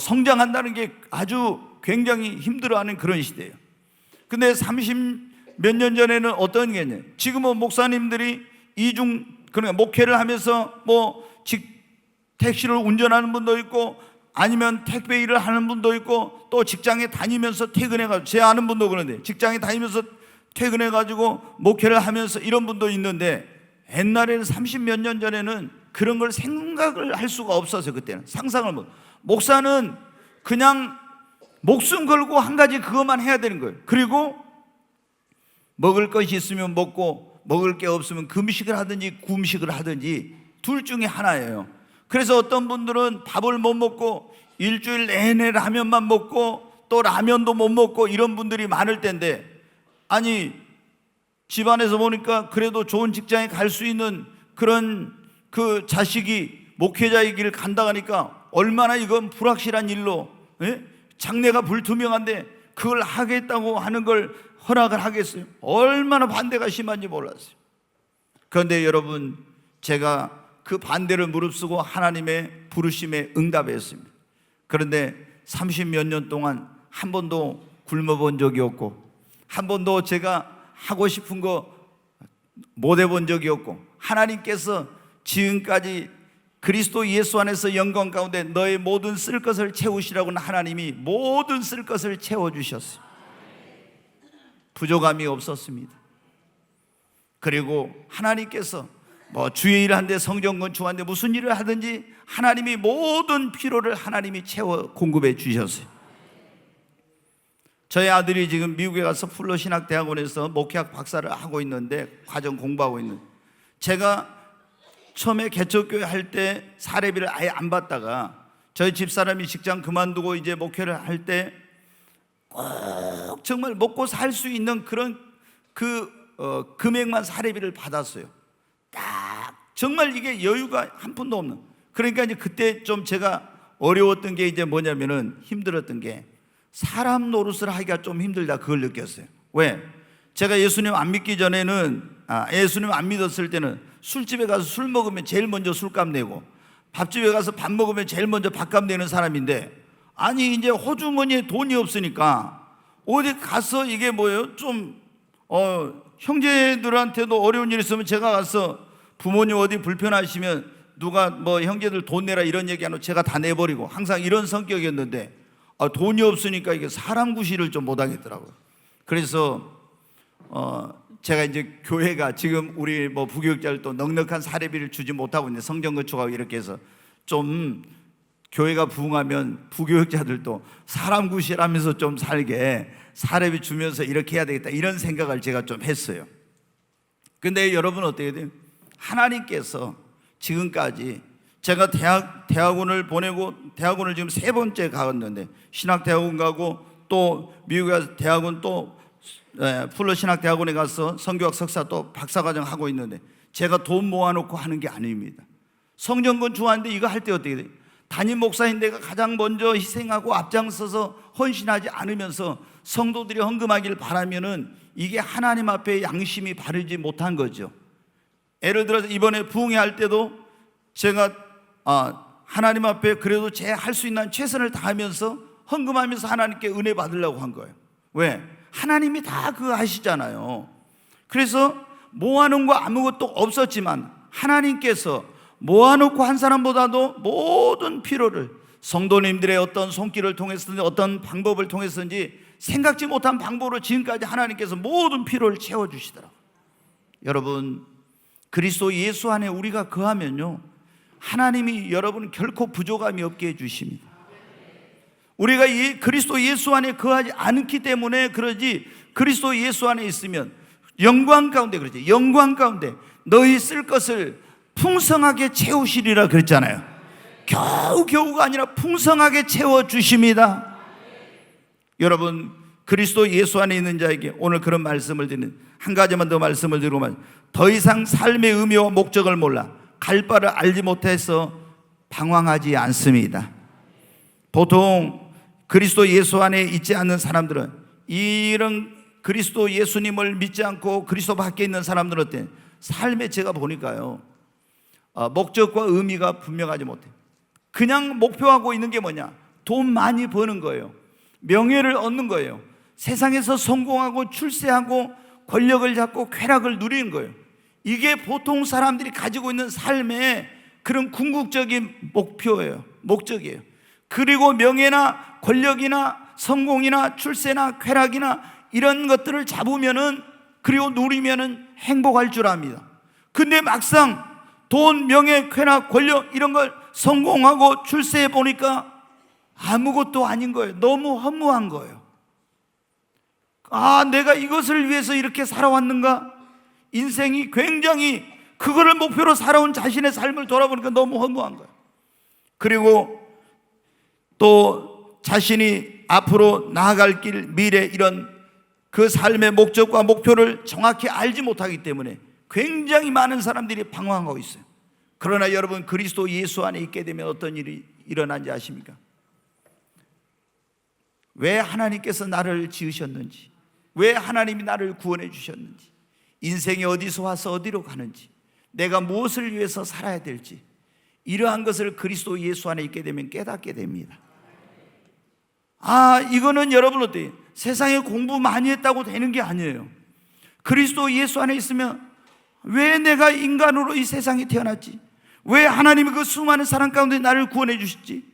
성장한다는 게 아주 굉장히 힘들어하는 그런 시대예요. 근데 30 몇 년 전에는 어떤 게 있냐? 지금은 목사님들이 그러니까 목회를 하면서 택시를 운전하는 분도 있고 아니면 택배 일을 하는 분도 있고 또 직장에 다니면서 퇴근해가지고, 제 아는 분도 그런데 직장에 다니면서 퇴근해가지고 목회를 하면서 이런 분도 있는데, 옛날에는 30 몇 년 전에는 그런 걸 생각을 할 수가 없었어요. 그때는 상상을 못. 목사는 그냥 목숨 걸고 한 가지 그것만 해야 되는 거예요. 그리고 먹을 것이 있으면 먹고 먹을 게 없으면 금식을 하든지 구음식을 하든지 둘 중에 하나예요. 그래서 어떤 분들은 밥을 못 먹고 일주일 내내 라면만 먹고 또 라면도 못 먹고 이런 분들이 많을 텐데, 아니 집안에서 보니까 그래도 좋은 직장에 갈 수 있는 그런 그 자식이 목회자의 길을 간다 하니까 얼마나 이건 불확실한 일로, 장래가 불투명한데 그걸 하겠다고 하는 걸 허락을 하겠어요? 얼마나 반대가 심한지 몰랐어요. 그런데 여러분, 제가 그 반대를 무릅쓰고 하나님의 부르심에 응답했습니다. 그런데 30 몇 년 동안 한 번도 굶어본 적이 없고 한 번도 제가 하고 싶은 거 못 해본 적이 없고, 하나님께서 지금까지 그리스도 예수 안에서 영광 가운데 너의 모든 쓸 것을 채우시라고는 하나님이 모든 쓸 것을 채워주셨어요. 부족함이 없었습니다. 그리고 하나님께서 주의 일을 하는데 성전 건축하는데 무슨 일을 하든지 하나님이 모든 필요를 하나님이 채워 공급해 주셨어요. 저희 아들이 지금 미국에 가서 풀러 신학대학원에서 목회학 박사를 하고 있는데, 과정 공부하고 있는, 제가 처음에 개척교회 할 때 사례비를 아예 안 받다가 저희 집사람이 직장 그만두고 이제 목회를 할 때 꼭 정말 먹고 살 수 있는 그런 금액만 사례비를 받았어요. 딱 정말 이게 여유가 한 푼도 없는. 그러니까 이제 그때 좀 제가 어려웠던 게 이제 뭐냐면은, 힘들었던 게 사람 노릇을 하기가 좀 힘들다, 그걸 느꼈어요. 왜? 제가 예수님 안 믿기 전에는, 예수님 안 믿었을 때는 술집에 가서 술 먹으면 제일 먼저 술값 내고 밥집에 가서 밥 먹으면 제일 먼저 밥값 내는 사람인데, 아니 이제 호주머니에 돈이 없으니까 어디 가서 이게 뭐예요? 좀 형제들한테도 어려운 일 있으면 제가 가서 부모님 어디 불편하시면 누가 형제들 돈 내라 이런 얘기하면 제가 다 내버리고 항상 이런 성격이었는데, 돈이 없으니까 이게 사람 구실을 좀 못하겠더라고요. 그래서 제가 이제 교회가 지금 우리 부교육자들도 넉넉한 사례비를 주지 못하고 있는데, 성전 건축하고 이렇게 해서 좀 교회가 부흥하면 부교육자들도 사람 구실하면서 좀 살게 사례비 주면서 이렇게 해야 되겠다, 이런 생각을 제가 좀 했어요. 근데 여러분 어떻게 돼요? 하나님께서 지금까지 제가 대학원을 보내고, 대학원을 지금 3번째 가봤는데, 신학대학원 가고 또 미국에 가서 대학원 또 풀러 신학대학원에 가서 성교학 석사 또 박사과정 하고 있는데, 제가 돈 모아놓고 하는 게 아닙니다. 성전 건축하는데 이거 할 때 어떻게 돼요? 담임 목사인 내가 가장 먼저 희생하고 앞장서서 헌신하지 않으면서 성도들이 헌금하기를 바라면은 이게 하나님 앞에 양심이 바르지 못한 거죠. 예를 들어서 이번에 부흥회 할 때도 제가 하나님 앞에 그래도 제 할 수 있는 최선을 다하면서 헌금하면서 하나님께 은혜 받으려고 한 거예요. 왜? 하나님이 다 그거 아시잖아요. 그래서 모아놓은 거 아무것도 없었지만 하나님께서 모아놓고 한 사람보다도 모든 필요를 성도님들의 어떤 손길을 통해서든지 어떤 방법을 통해서든지 생각지 못한 방법으로 지금까지 하나님께서 모든 필요를 채워주시더라고요. 여러분, 그리스도 예수 안에 우리가 거하면요, 하나님이 여러분 결코 부족함이 없게 해주십니다. 우리가 이 그리스도 예수 안에 거하지 않기 때문에 그러지, 그리스도 예수 안에 있으면 영광 가운데, 그러지, 영광 가운데 너희 쓸 것을 풍성하게 채우시리라 그랬잖아요. 겨우겨우가 아니라 풍성하게 채워주십니다. 여러분, 그리스도 예수 안에 있는 자에게 오늘 그런 말씀을 드리는, 한 가지만 더 말씀을 드리고, 더 이상 삶의 의미와 목적을 몰라 갈 바를 알지 못해서 방황하지 않습니다. 보통 그리스도 예수 안에 있지 않는 사람들은, 이런 그리스도 예수님을 믿지 않고 그리스도 밖에 있는 사람들은 어때? 삶에 제가 보니까요, 목적과 의미가 분명하지 못해요. 그냥 목표하고 있는 게 뭐냐? 돈 많이 버는 거예요. 명예를 얻는 거예요. 세상에서 성공하고 출세하고 권력을 잡고 쾌락을 누리는 거예요. 이게 보통 사람들이 가지고 있는 삶의 그런 궁극적인 목표예요. 목적이에요. 그리고 명예나 권력이나 성공이나 출세나 쾌락이나 이런 것들을 잡으면은, 그리고 누리면은 행복할 줄 압니다. 근데 막상 돈, 명예, 쾌락, 권력 이런 걸 성공하고 출세해 보니까 아무것도 아닌 거예요. 너무 허무한 거예요. 아, 내가 이것을 위해서 이렇게 살아왔는가? 인생이 굉장히 그거를 목표로 살아온 자신의 삶을 돌아보니까 너무 허무한 거예요. 그리고 또 자신이 앞으로 나아갈 길, 미래, 이런 그 삶의 목적과 목표를 정확히 알지 못하기 때문에 굉장히 많은 사람들이 방황하고 있어요. 그러나 여러분, 그리스도 예수 안에 있게 되면 어떤 일이 일어난지 아십니까? 왜 하나님께서 나를 지으셨는지, 왜 하나님이 나를 구원해 주셨는지, 인생이 어디서 와서 어디로 가는지, 내가 무엇을 위해서 살아야 될지, 이러한 것을 그리스도 예수 안에 있게 되면 깨닫게 됩니다. 아, 이거는 여러분 어때요? 세상에 공부 많이 했다고 되는 게 아니에요. 그리스도 예수 안에 있으면, 왜 내가 인간으로 이 세상에 태어났지? 왜 하나님이 그 수많은 사람 가운데 나를 구원해 주셨지?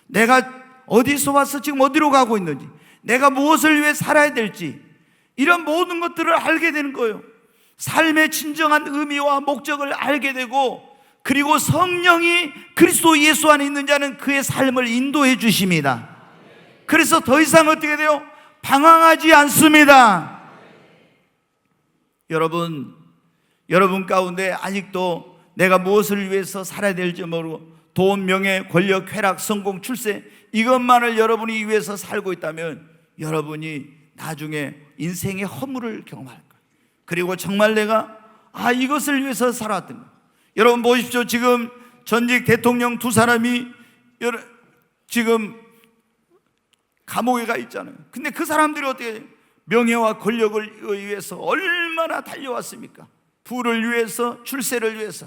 내가 어디서 와서 지금 어디로 가고 있는지, 내가 무엇을 위해 살아야 될지, 이런 모든 것들을 알게 되는 거예요. 삶의 진정한 의미와 목적을 알게 되고, 그리고 성령이 그리스도 예수 안에 있는 자는 그의 삶을 인도해 주십니다. 그래서 더 이상 어떻게 돼요? 방황하지 않습니다. 여러분 가운데 아직도 내가 무엇을 위해서 살아야 될지 모르고 돈, 명예, 권력, 쾌락, 성공, 출세, 이것만을 여러분이 위해서 살고 있다면 여러분이 나중에 인생의 허물을 경험할 거예요. 그리고 정말 내가 이것을 위해서 살아왔던 거예요. 여러분 보십시오. 지금 전직 대통령 두 사람이 지금 감옥에 가 있잖아요. 근데 그 사람들이 어떻게 명예와 권력을 위해서 얼마나 달려왔습니까? 부를 위해서, 출세를 위해서.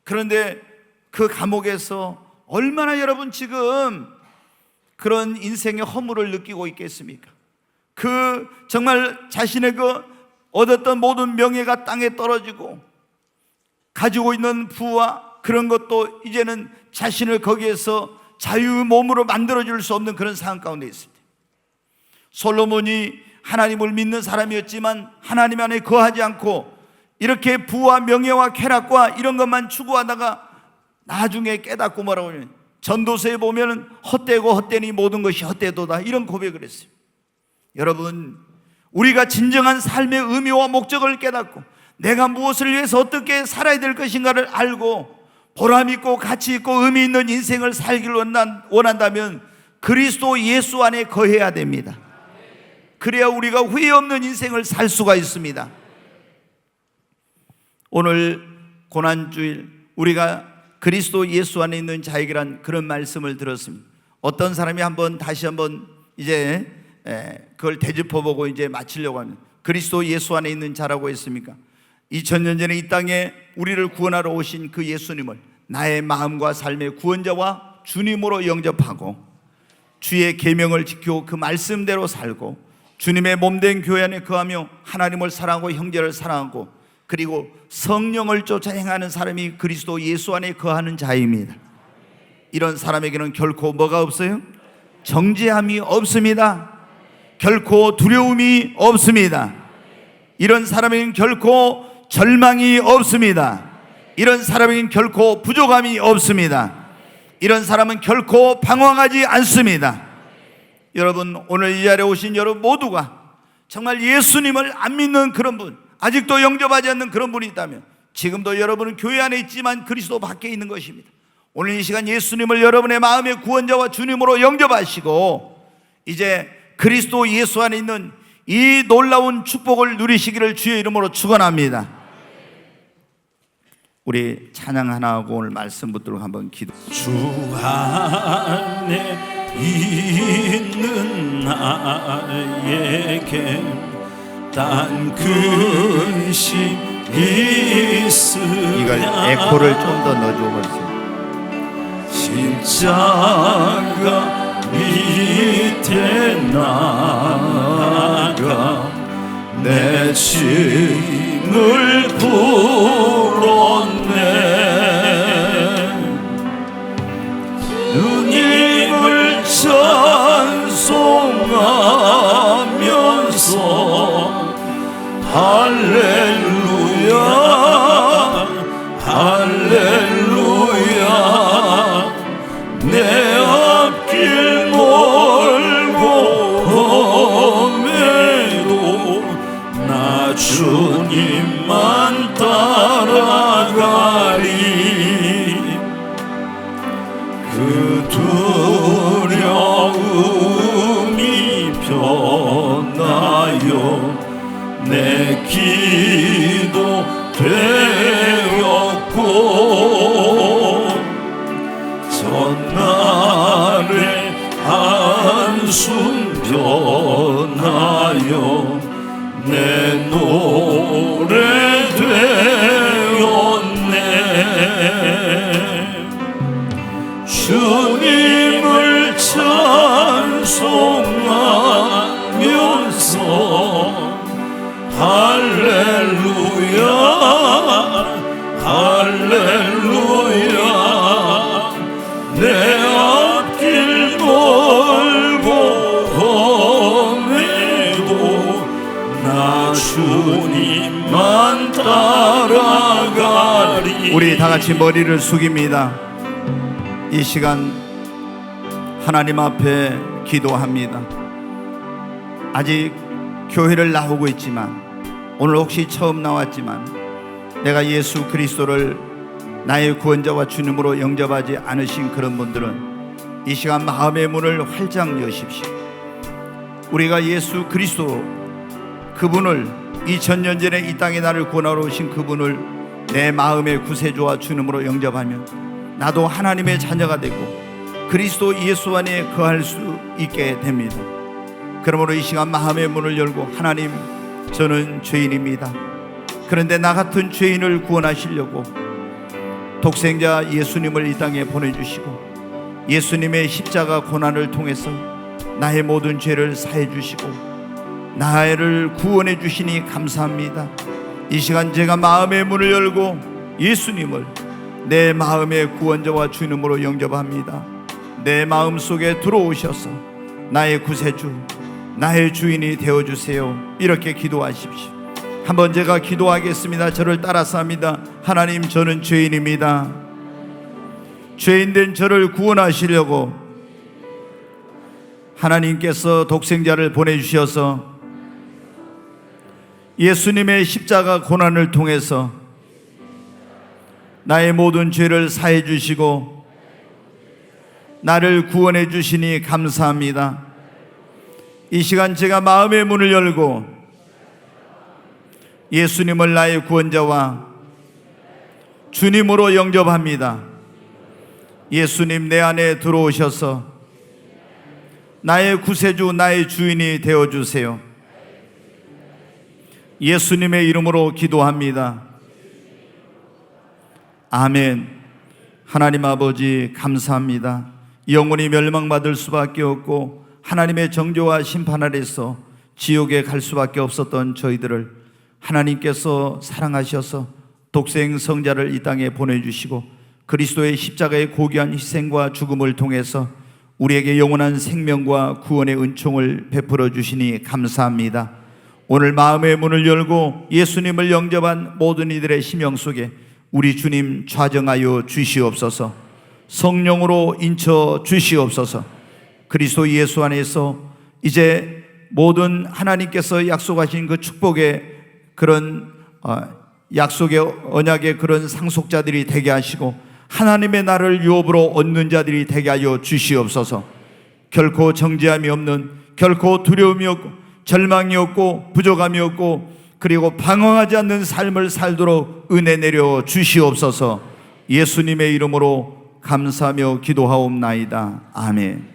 그런데 그 감옥에서 얼마나 여러분 지금 그런 인생의 허물을 느끼고 있겠습니까? 그 정말 자신의 그 얻었던 모든 명예가 땅에 떨어지고 가지고 있는 부와 그런 것도 이제는 자신을 거기에서 자유의 몸으로 만들어줄 수 없는 그런 상황 가운데 있습니다. 솔로몬이 하나님을 믿는 사람이었지만 하나님 안에 거하지 않고 이렇게 부와 명예와 쾌락과 이런 것만 추구하다가 나중에 깨닫고 뭐라고 하냐면, 전도서에 보면 헛되고 헛되니 모든 것이 헛되도다, 이런 고백을 했어요. 여러분, 우리가 진정한 삶의 의미와 목적을 깨닫고 내가 무엇을 위해서 어떻게 살아야 될 것인가를 알고 보람 있고 가치 있고 의미 있는 인생을 살기를 원한다면 그리스도 예수 안에 거해야 됩니다. 그래야 우리가 후회 없는 인생을 살 수가 있습니다. 오늘 고난주일 우리가 그리스도 예수 안에 있는 자에게란 그런 말씀을 들었습니다. 어떤 사람이 다시 한번 이제 그걸 되짚어보고 이제 마치려고 합니다. 그리스도 예수 안에 있는 자라고 했습니까? 2000년 전에 이 땅에 우리를 구원하러 오신 그 예수님을 나의 마음과 삶의 구원자와 주님으로 영접하고 주의 계명을 지키고 그 말씀대로 살고 주님의 몸된 교회 안에 거하며 하나님을 사랑하고 형제를 사랑하고 그리고 성령을 쫓아 행하는 사람이 그리스도 예수 안에 거하는 자입니다. 이런 사람에게는 결코 뭐가 없어요? 정죄함이 없습니다. 결코 두려움이 없습니다. 이런 사람에게는 결코 절망이 없습니다. 이런 사람에게는 결코 부족함이 없습니다. 이런 사람은 결코 방황하지 않습니다. 여러분, 오늘 이 자리에 오신 여러분 모두가 정말 예수님을 안 믿는 그런 분, 아직도 영접하지 않는 그런 분이 있다면 지금도 여러분은 교회 안에 있지만 그리스도 밖에 있는 것입니다. 오늘 이 시간 예수님을 여러분의 마음의 구원자와 주님으로 영접하시고 이제 그리스도 예수 안에 있는 이 놀라운 축복을 누리시기를 주의 이름으로 축원합니다. 우리 찬양 하나 하고 오늘 말씀 붙들고 한번 기도. 주 안에 있는 나에게 단 근심 있으랴. 이걸 에코를 좀 더 넣어주세요. 십자가 밑에 나가 내 짐을 풀었네. 주님을 찬송하면서 할렐루야 할렐루야. 내 앞길 멀고 험해도 나 주님만 따라가리. 그 두려움이 변하여 내 기도 되었고 전날의 한숨 변하여 내 노래 되었네. 주님을 찬송하면서 할렐루야 할렐루야. 내 앞길 멀고 험해도 나 주님만 따라가리. 우리 다 같이 머리를 숙입니다. 이 시간 하나님 앞에 기도합니다. 아직 교회를 나오고 있지만 오늘 혹시 처음 나왔지만 내가 예수 그리스도를 나의 구원자와 주님으로 영접하지 않으신 그런 분들은 이 시간 마음의 문을 활짝 여십시오. 우리가 예수 그리스도 그분을 2000년 전에 이 땅에 나를 구원하러 오신 그분을 내 마음의 구세주와 주님으로 영접하면 나도 하나님의 자녀가 되고 그리스도 예수 안에 거할 수 있게 됩니다. 그러므로 이 시간 마음의 문을 열고 하나님, 저는 죄인입니다. 그런데 나 같은 죄인을 구원하시려고 독생자 예수님을 이 땅에 보내주시고 예수님의 십자가 고난을 통해서 나의 모든 죄를 사해 주시고 나를 구원해 주시니 감사합니다. 이 시간 제가 마음의 문을 열고 예수님을 내 마음의 구원자와 주님으로 영접합니다. 내 마음 속에 들어오셔서 나의 구세주, 나의 주인이 되어주세요. 이렇게 기도하십시오. 한번 제가 기도하겠습니다. 저를 따라서 합니다. 하나님, 저는 죄인입니다. 죄인된 저를 구원하시려고 하나님께서 독생자를 보내주셔서 예수님의 십자가 고난을 통해서 나의 모든 죄를 사해 주시고 나를 구원해 주시니 감사합니다. 이 시간 제가 마음의 문을 열고 예수님을 나의 구원자와 주님으로 영접합니다. 예수님, 내 안에 들어오셔서 나의 구세주, 나의 주인이 되어주세요. 예수님의 이름으로 기도합니다. 아멘. 하나님 아버지, 감사합니다. 영혼이 멸망받을 수밖에 없고 하나님의 정죄와 심판 아래서 지옥에 갈 수밖에 없었던 저희들을 하나님께서 사랑하셔서 독생 성자를 이 땅에 보내주시고 그리스도의 십자가의 고귀한 희생과 죽음을 통해서 우리에게 영원한 생명과 구원의 은총을 베풀어 주시니 감사합니다. 오늘 마음의 문을 열고 예수님을 영접한 모든 이들의 심령 속에 우리 주님 좌정하여 주시옵소서. 성령으로 인쳐 주시옵소서. 그리스도 예수 안에서 이제 모든 하나님께서 약속하신 그 축복의 그런 약속의 언약의 그런 상속자들이 되게 하시고 하나님의 나라를 유업으로 얻는 자들이 되게 하여 주시옵소서. 결코 정죄함이 없는, 결코 두려움이 없고 절망이 없고 부족함이 없고 그리고 방황하지 않는 삶을 살도록 은혜 내려 주시옵소서. 예수님의 이름으로 감사하며 기도하옵나이다. 아멘.